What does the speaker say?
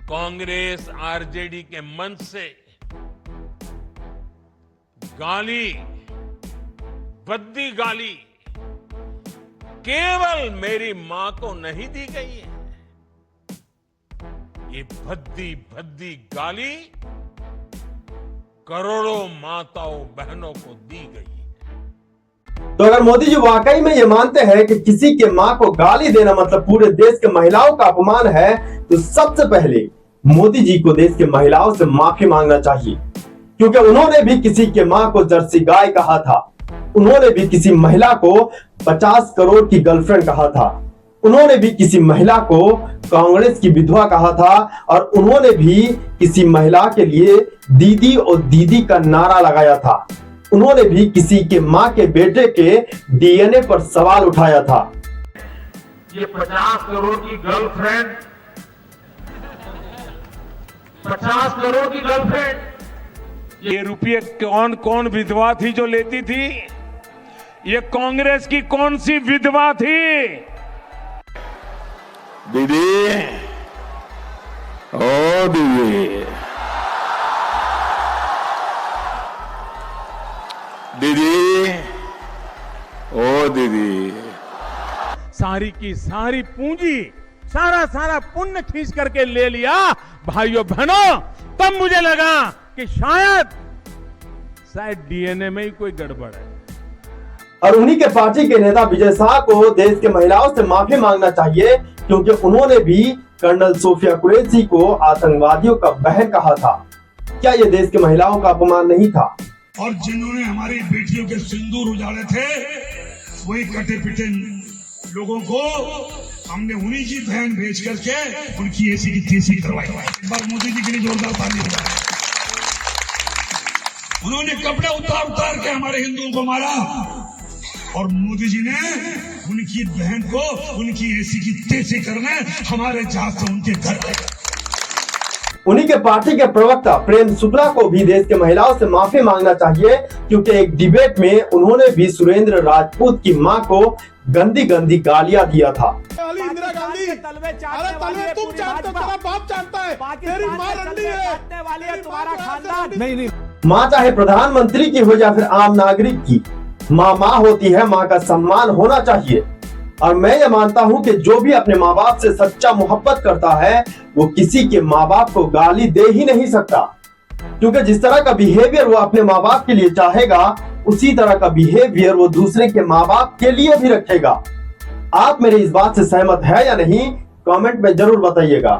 Congress RJD के मंच से गाली, भद्दी गाली केवल मेरी मां को नहीं दी गई है, ये भद्दी भद्दी गाली करोड़ों माताओं बहनों को दी गई है। तो अगर मोदी जी वाकई में ये मानते हैं कि किसी के मां को गाली देना मतलब पूरे देश के महिलाओं का अपमान है, तो सबसे पहले मोदी जी को देश के महिलाओं से माफी मांगना चाहिए, क्योंकि उन्होंने भी किसी के मां को जर्सी गाय कहा था, उन्होंने भी किसी महिला को 50 करोड़ की गर्लफ्रेंड कहा था, उन्होंने भी किसी महिला को कांग्रेस की विधवा कहा था, और उन्होंने भी किसी महिला के लिए दीदी और दीदी का नारा लगाया था, उन्होंने भी किसी के मां के बेटे के डीएनए पर सवाल उठाया था। ये 50 करोड़ की गर्लफ्रेंड, 50 करोड़ की गर्लफ्रेंड, ये रुपये कौन कौन विधवा थी जो लेती थी? ये कांग्रेस की कौन सी विधवा थी? दीदी, ओ दीदी, दीदी, ओ दीदी, सारी की सारी पूंजी, सारा पुण्य खींच करके ले लिया भाइयों बहनों। तब मुझे लगा कि शायद डीएनए में ही कोई गड़बड़ है। और उन्हीं के पार्टी के नेता विजय शाह को देश के महिलाओं से माफी मांगना चाहिए, क्योंकि उन्होंने भी कर्नल सोफिया कुरैशी को आतंकवादियों का बहन कहा था। क्या यह देश के महिलाओं का अपमान नहीं था? और जिन्होंने हमारी बेटियों के सिंदूर उजाड़े थे, वही कटे पिटे लोगों को हमने उन्हीं की बहन भेज करके उनकी ऐसी की तैसी करवाई। एक बार मोदी जी के लिए जोरदार ताली बजाएं। उन्होंने कपड़े उतार उतार के हमारे हिंदुओं को मारा, और मोदी जी ने उनकी बहन को उनकी ऐसी की तैसी करने हमारे जहाज से उनके घर गए। उन्हीं के पार्टी के प्रवक्ता प्रेम शुक्ला को भी देश के महिलाओं से माफी मांगना चाहिए, क्योंकि एक डिबेट में उन्होंने भी सुरेंद्र राजपूत की मां को गंदी गंदी गालियां दिया था। इंदिरा गांधी, अरे तलवे तुम जानते हो, तेरा बाप जानता है, तेरी मां रंडी है, तुम्हारा खानदान नहीं। मां चाहे प्रधानमंत्री की हो या फिर आम नागरिक की, मां मां होती है, मां का सम्मान होना चाहिए। और मैं ये मानता हूं कि जो भी अपने माँ बाप से सच्चा मोहब्बत करता है, वो किसी के माँ बाप को गाली दे ही नहीं सकता, क्योंकि जिस तरह का बिहेवियर वो अपने माँ बाप के लिए चाहेगा, उसी तरह का बिहेवियर वो दूसरे के माँ बाप के लिए भी रखेगा। आप मेरी इस बात से सहमत है या नहीं, कमेंट में जरूर बताइएगा।